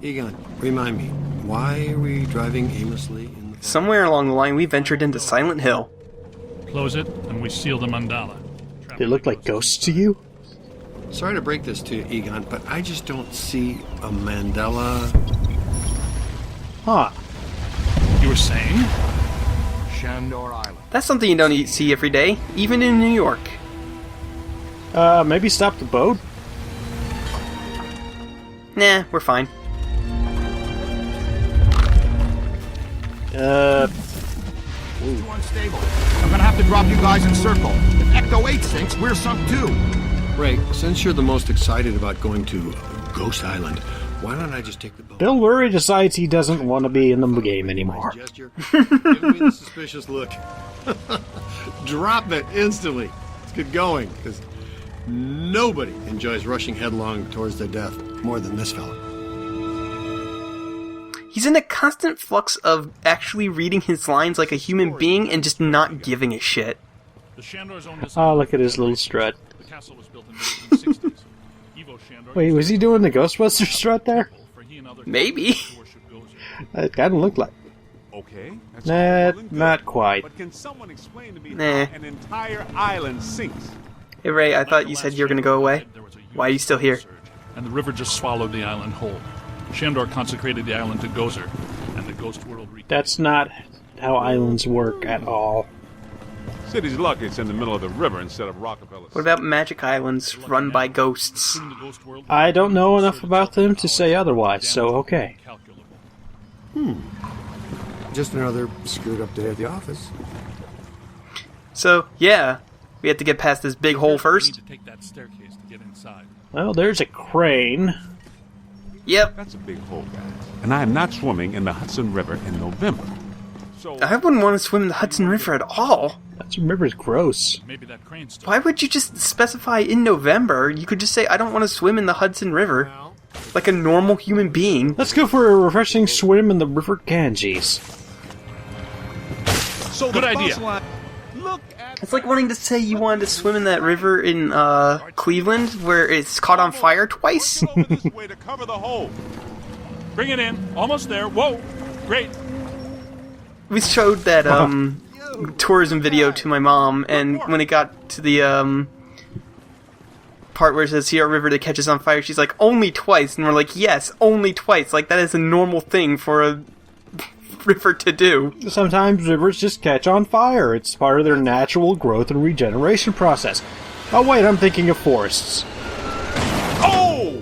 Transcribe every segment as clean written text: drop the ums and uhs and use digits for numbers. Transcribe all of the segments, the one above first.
Egon, remind me, why are we driving aimlessly in the... Somewhere along the line, we ventured into Silent Hill. Close it, and we seal the mandala. They look like ghosts to you? Sorry to break this to you, Egon, but I just don't see a mandala... Huh. You were saying? Shandor Island. That's something you don't see every day, even in New York. Maybe stop the boat? Nah, we're fine. Too unstable. I'm gonna have to drop you guys in circle. If Ecto 8 sinks, we're sunk too. Ray, since you're the most excited about going to Ghost Island, why don't I just take the boat? Bill Murray decides he doesn't want to be in the game anymore. Gesture, giving me the suspicious look. Drop it instantly. Let's get going, because nobody enjoys rushing headlong towards their death more than this fella. He's in a constant flux of actually reading his lines like a human being and just not giving a shit. The Shandor's own Oh, look at his little strut. The castle was built in the 1860s. Evo Shandor Wait, was he doing the Ghostbusters strut there? Maybe. It kind of looked like. Okay. That's Nah, all well and not good. quite. But can someone explain to me Nah. how an entire island sinks? Hey Ray, I thought you said you were gonna go away. Why are you still here? And the river just swallowed the island whole. Shandor consecrated the island to Gozer, and the ghost world... That's not how islands work at all. City's lucky it's in the middle of the river instead of Rockefeller. What about magic islands run by ghosts? I don't know enough about them to say otherwise, so okay. Just another screwed up day at the office. So, yeah, we have to get past this big hole We need first. to take that staircase to get inside. Well, there's a crane. Yep. That's a big hole, guys. And I am not swimming in the Hudson River in November. So I wouldn't want to swim in the Hudson River at all. That river's gross. Maybe that crane's still... Why would you just specify in November? You could just say, I don't want to swim in the Hudson River. Like a normal human being. Let's go for a refreshing swim in the River Ganges. So Good the idea. bus line- Look at It's like wanting to say you wanted to swim in that river in, Cleveland, where it's caught on fire twice. over this way to cover the hole. Bring it in. Almost there. Whoa. Great. We showed that, tourism video to my mom, and when it got to the, part where it says, see our river that catches on fire, she's like, only twice, and we're like, yes, only twice, like, that is a normal thing for a river to do. Sometimes rivers just catch on fire. It's part of their natural growth and regeneration process. Oh wait, I'm thinking of forests. Oh!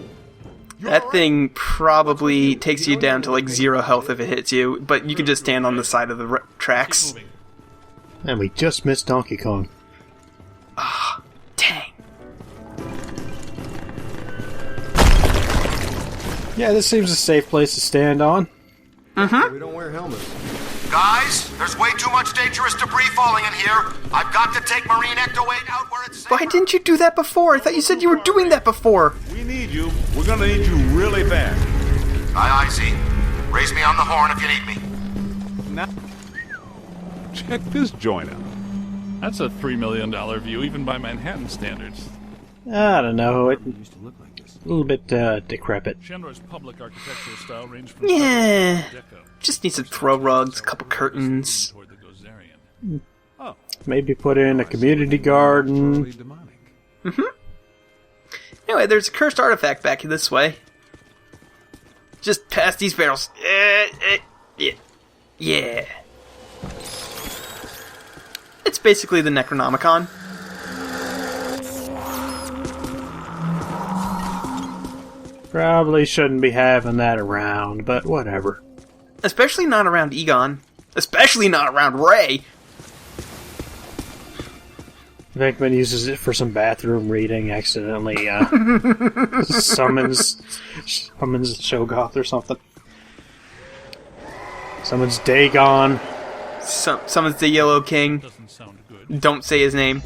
That thing probably takes you down to, like, 0 health if it hits you, but you can just stand on the side of the tracks. And we just missed Donkey Kong. Dang. Yeah, this seems a safe place to stand on. We don't wear helmets. Guys, there's way too much dangerous debris falling in here. I've got to take Marine Ecto 8 out where it's safe. Why didn't you do that before? I thought you said you were doing that before. We need you. We're gonna need you really bad. Aye, aye, Z. Raise me on the horn if you need me. Now, check this joint out. That's a $3 million view, even by Manhattan standards. I don't know, it Used to look like this. a little bit decrepit. Shandor's public architectural style ranged from Yeah. Deco Just need some throw rugs, a couple curtains. toward the Gozerian. Oh, Maybe put in a community garden. totally demonic. Anyway, there's a cursed artifact back this way. Just past these barrels. Yeah. Yeah. It's basically the Necronomicon. Probably shouldn't be having that around, but whatever. Especially not around Egon. Especially not around Ray. Venkman uses it for some bathroom reading, accidentally summons Shogoth or something. Summons Dagon. Summons the Yellow King. Doesn't sound good. Don't say his name.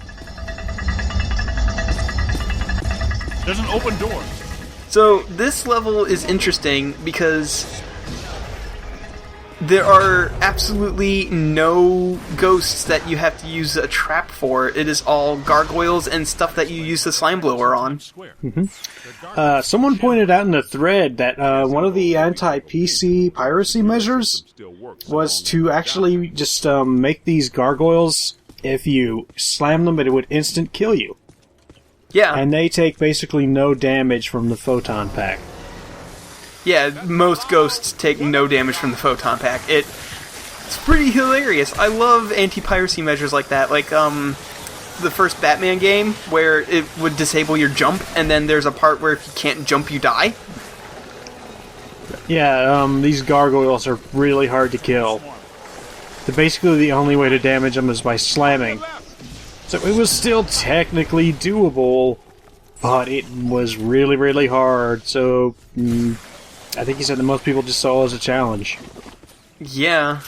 There's an open door. So, this level is interesting because there are absolutely no ghosts that you have to use a trap for. It is all gargoyles and stuff that you use the slime blower on. Someone pointed out in the thread that one of the anti-PC piracy measures was to actually just make these gargoyles, if you slam them, it would instant kill you. Yeah. And they take basically no damage from the photon pack. Yeah, most ghosts take no damage from the photon pack. It's pretty hilarious. I love anti-piracy measures like that. Like, the first Batman game, where it would disable your jump, and then there's a part where if you can't jump, you die. Yeah, these gargoyles are really hard to kill. Basically, the only way to damage them is by slamming. So it was still technically doable, but it was really, really hard, so I think he said that most people just saw it as a challenge. Yeah.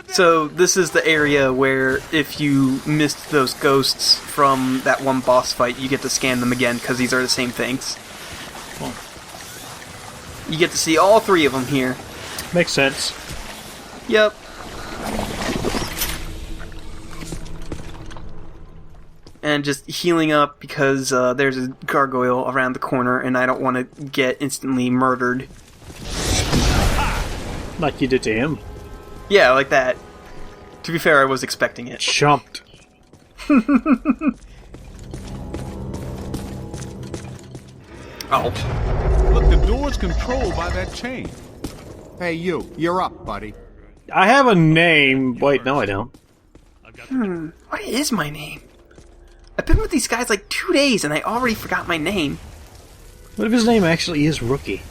So this is the area where if you missed those ghosts from that one boss fight, you get to scan them again, because these are the same things. You get to see all three of them here. Makes sense. Yep. And just healing up because there's a gargoyle around the corner and I don't want to get instantly murdered. Like you did to him. Yeah, like that. To be fair, I was expecting it. Chumped. Oh. Look, the door's controlled by that chain. Hey, you're up, buddy. I have a name. Wait, no I don't. What is my name? I've been with these guys like 2 days and I already forgot my name. What if his name actually is Rookie?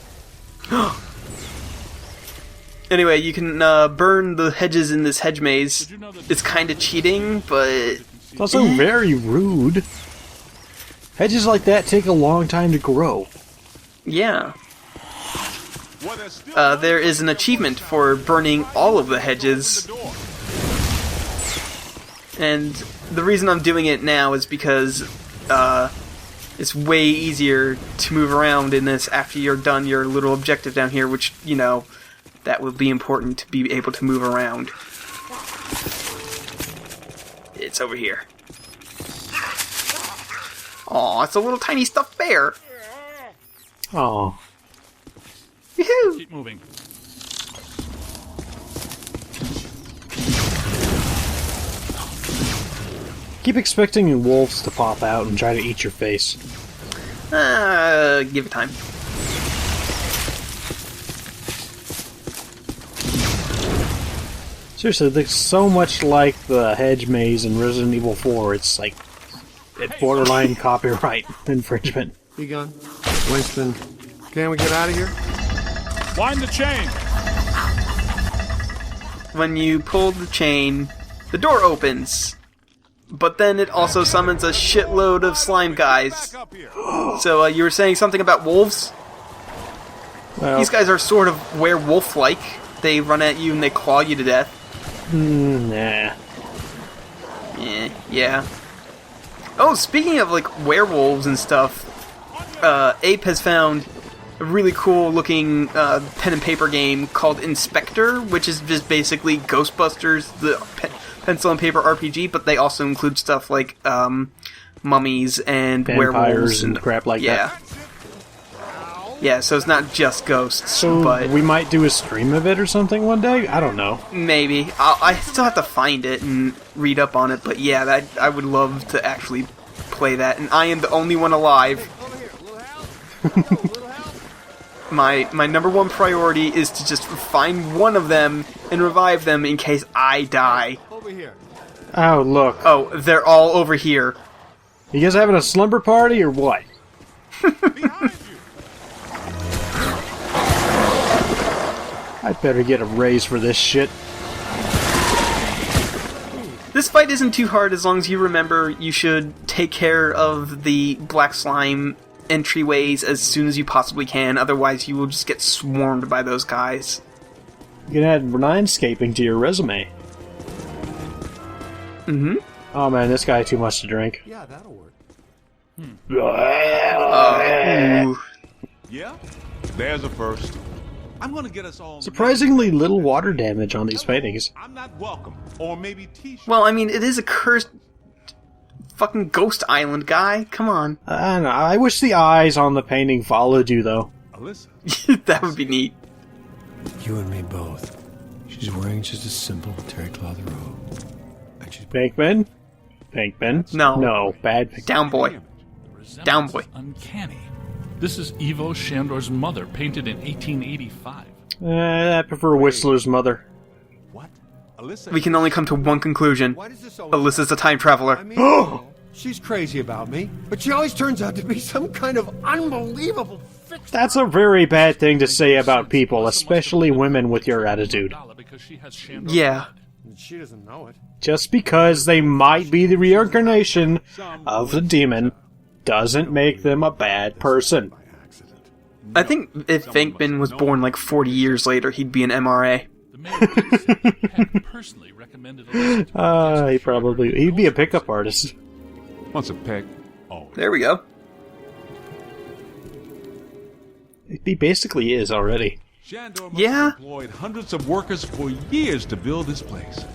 Anyway, you can burn the hedges in this hedge maze. It's kind of cheating, but... It's also very rude. Hedges like that take a long time to grow. Yeah. There is an achievement for burning all of the hedges. And the reason I'm doing it now is because it's way easier to move around in this after you're done your little objective down here, which, you know, that would be important to be able to move around. It's over here. Aw, it's a little tiny stuffed bear. Oh. Woohoo! Keep moving. Keep expecting wolves to pop out and try to eat your face. Give it time. Seriously, they're so much like the hedge maze in Resident Evil 4, it's like borderline copyright infringement. Egon, Winston, can we get out of here? Wind the chain! When you pull the chain, the door opens. But then it also summons a shitload of slime guys. So you were saying something about wolves? Well, These guys are sort of werewolf-like. They run at you and they claw you to death. nah. Yeah. Oh, speaking of like werewolves and stuff, Ape has found a really cool looking pen and paper game called Inspector, which is just basically Ghostbusters, the pencil and paper RPG, but they also include stuff like mummies and Vampires werewolves and crap like that. Yeah, so it's not just ghosts, So but we might do a stream of it or something one day? I don't know. maybe. I still have to find it and read up on it, but yeah, I would love to actually play that, and I am the only one alive. My number one priority is to just find one of them and revive them in case I die. Oh, look. Oh, they're all over here. You guys having a slumber party or what? I'd better get a raise for this shit. This fight isn't too hard as long as you remember you should take care of the black slime entryways as soon as you possibly can, otherwise you will just get swarmed by those guys. You can add landscaping to your resume. Mm-hmm. Oh man, this guy had too much to drink. Yeah, that'll work. Ooh. Yeah? There's a first. I'm gonna get us all... Surprisingly little water damage on these paintings. I'm not welcome. Or maybe t-shirt. Well, I mean, it is a cursed fucking ghost island, guy. Come on. I don't know. I wish the eyes on the painting followed you, though. Alyssa. That would be neat. You and me both. She's wearing just a simple terry cloth robe. And she's Bankman? Bankman? No. No, bad. Down boy. The resemblance Down boy. is uncanny. This is Ivo Shandor's mother, painted in 1885. I prefer Whistler's mother. What? Alyssa. We can only come to one conclusion. Why does this always... Alyssa's a time traveler. I mean, she's crazy about me, but she always turns out to be some kind of unbelievable fix. That's a very bad thing to say about people, especially women with your attitude. Because she has Shandor Yeah. blood. She doesn't know it. Just because they might be the reincarnation of the demon doesn't make them a bad person. I think if Venkman was born like 40 years later, he'd be an MRA. The mayor had personally recommended Alyssa to He'd be a pickup artist. Once a peck. Oh. There we go. He basically is already. Shandor must Yeah. have employed hundreds of workers for years to build this place.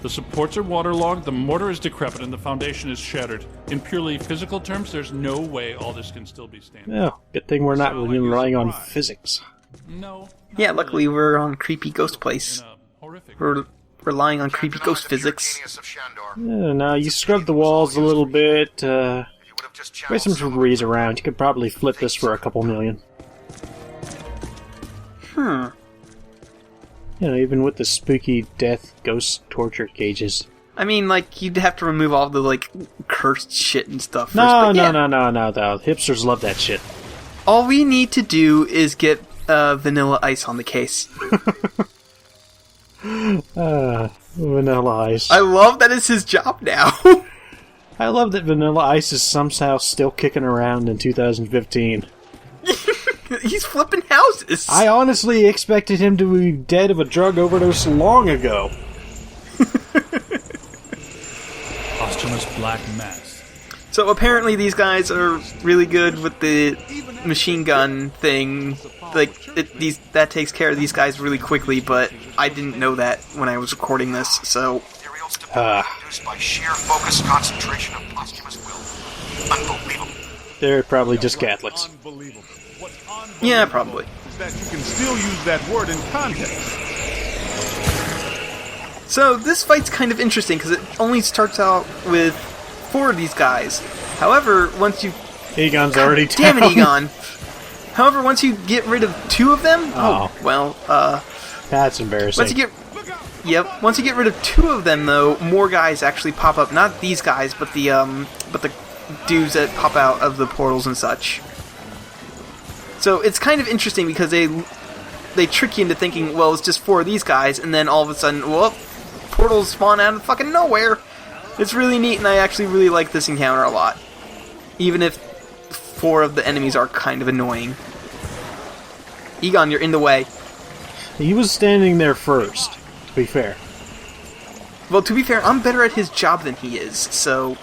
The supports are waterlogged, the mortar is decrepit, and the foundation is shattered. In purely physical terms, there's no way all this can still be standing. Oh, good thing we're not really relying on physics. No. Yeah, luckily we're on creepy ghost place. In a horrific. We're relying on creepy ghost physics. Now, you scrub the walls a little bit, there's some debris around. You could probably flip this for a couple million. You know, even with the spooky death ghost torture cages. I mean, like, you'd have to remove all the, like, cursed shit and stuff first. No. but Hipsters love that shit. All we need to do is get Vanilla Ice on the case. Vanilla Ice. I love that it's his job now. I love that Vanilla Ice is somehow still kicking around in 2015. He's flipping houses. I honestly expected him to be dead of a drug overdose long ago. Posthumous black mass. So apparently these guys are really good with the machine gun thing. Like, that takes care of these guys really quickly, but I didn't know that when I was recording this, so... Produced by sheer focus concentration of posthumous will. Unbelievable. They're probably just Catholics. Unbelievable. What's Yeah, probably. is that you can still use that word in context. So this fight's kind of interesting, because it only starts out with 4 of these guys. However, once you... Egon's already Damn it, down. Egon! However, once you get rid of 2 of them... That's embarrassing. Once you get rid of 2 of them, though, more guys actually pop up. Not these guys, but the dudes that pop out of the portals and such. So it's kind of interesting because they trick you into thinking, well, it's just 4 of these guys, and then all of a sudden, whoop, portals spawn out of fucking nowhere. It's really neat, and I actually really like this encounter a lot. Even if 4 of the enemies are kind of annoying. Egon, you're in the way. He was standing there first, to be fair. Well, to be fair, I'm better at his job than he is, so...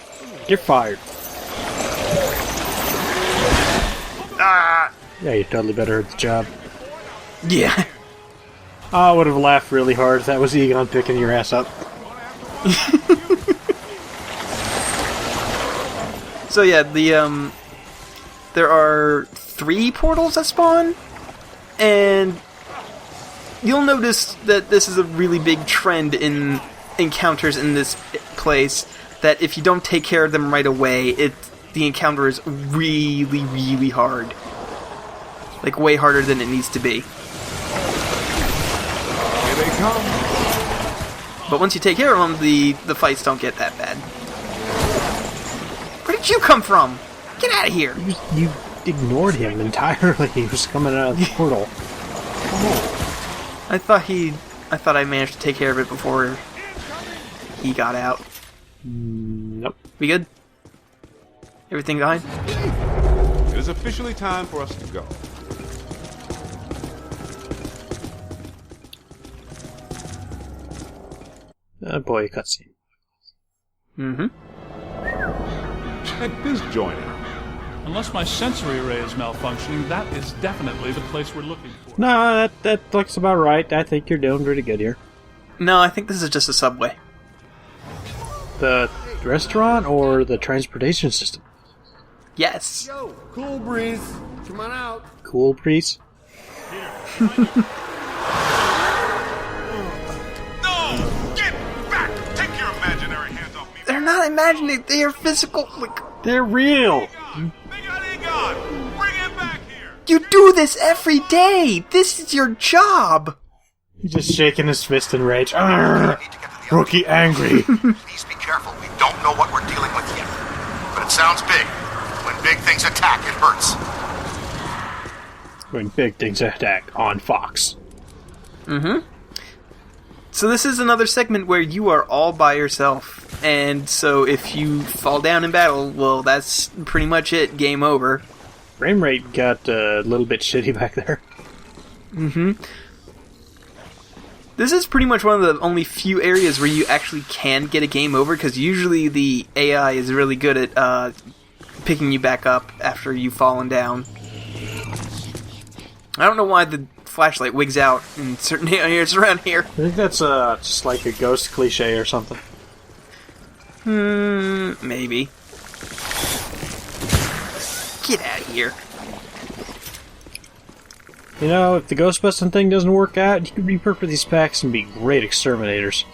You're fired. Ah! Yeah, you're totally better at the job. Yeah. I would have laughed really hard if that was Egon picking your ass up. So yeah, there are 3 portals that spawn, and you'll notice that this is a really big trend in encounters in this place, that if you don't take care of them right away, the encounter is really, really hard. Like, way harder than it needs to be. Here they come. But once you take care of them, the fights don't get that bad. Where did you come from? Get out of here! You ignored him entirely. He was coming out of the portal. I thought I managed to take care of it before he got out. Nope. We good? Everything fine? It is officially time for us to go. Boy, a cutscene. Mm-hmm. Check this joint out. Unless my sensory array is malfunctioning, that is definitely the place we're looking for. No, that looks about right. I think you're doing pretty good here. No, I think this is just a subway. The restaurant or the transportation system? Yes. Yo, cool breeze. Come on out. Cool breeze? No! Get back! Take your imaginary hands off me! They're not imagining, they are physical. Like, They're real! They got Egon! Bring him back here! you do this every day! This is your job! He's just shaking his fist in rage. Arrgh! We need to get to the Rookie angry. Please be careful. We don't know what we're dealing with yet. But it sounds big. When big things attack, it hurts. When big things attack on Fox. So this is another segment where you are all by yourself. And so if you fall down in battle, well, that's pretty much it. Game over. Frame rate got a little bit shitty back there. This is pretty much one of the only few areas where you actually can get a game over, because usually the AI is really good at picking you back up after you've fallen down. I don't know why the flashlight wigs out in certain areas around here. I think that's just like a ghost cliche or something. Maybe. Get out of here. You know, if the Ghostbusting thing doesn't work out, you could repurpose these packs and be great exterminators.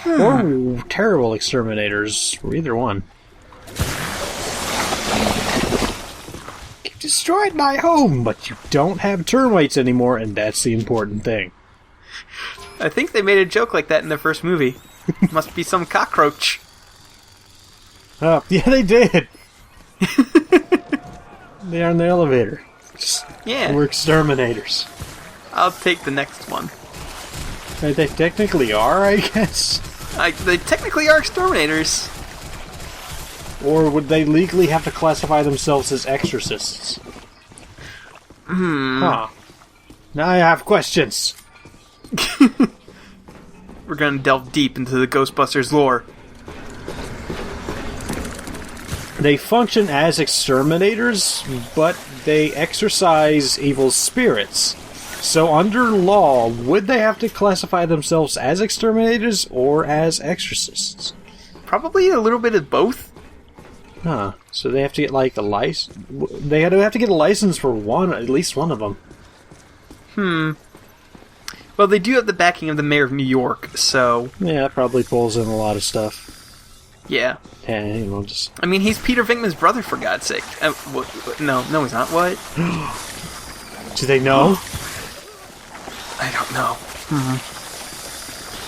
Or terrible exterminators, or either one. You've destroyed my home, but you don't have termites anymore, and that's the important thing. I think they made a joke like that in the first movie. Must be some cockroach. Oh, yeah, they did! They are in the elevator. Yeah. We're exterminators. I'll take the next one. They technically are, I guess. They technically are exterminators. Or would they legally have to classify themselves as exorcists? Huh. Now I have questions. We're gonna delve deep into the Ghostbusters lore. They function as exterminators, but they exorcise evil spirits. So under law, would they have to classify themselves as exterminators or as exorcists? Probably a little bit of both. Huh. So they have to get like a license. They have to get a license for at least one of them. Well, they do have the backing of the mayor of New York, so Yeah, that probably pulls in a lot of stuff. yeah. Yeah, you know, just I mean, he's Peter Venkman's brother, for God's sake. No, he's not. What? do they know? I don't know.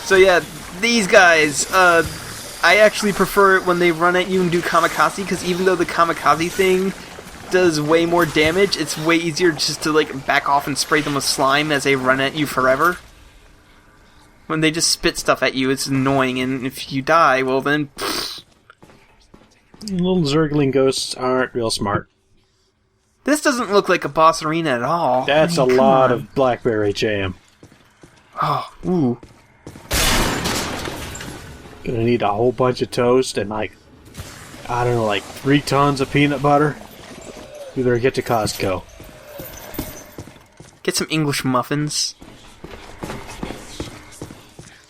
So yeah, these guys, I actually prefer it when they run at you and do kamikaze, because even though the kamikaze thing does way more damage, it's way easier just to like back off and spray them with slime as they run at you forever. When they just spit stuff at you, it's annoying, and if you die, well then... Pfft. Little zergling ghosts aren't real smart. This doesn't look like a boss arena at all. That's I mean, a come lot on. of blackberry jam. Oh, ooh. Gonna need a whole bunch of toast and like, I don't know, like 3 tons of peanut butter. You better get to Costco. Get some English muffins.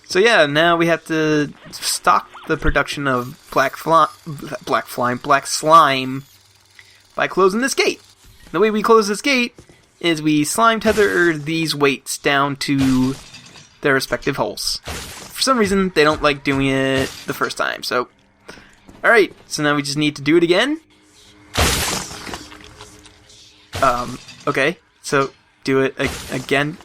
So yeah, now we have to stock the production of black slime by closing this gate. The way we close this gate is we slime tether these weights down to their respective holes. For some reason, they don't like doing it the first time, so... Alright, so now we just need to do it again. Okay, so do it again.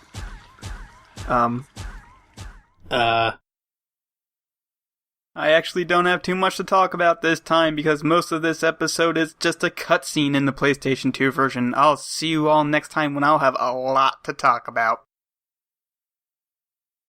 I actually don't have too much to talk about this time because most of this episode is just a cutscene in the PlayStation 2 version. I'll see you all next time when I'll have a lot to talk about.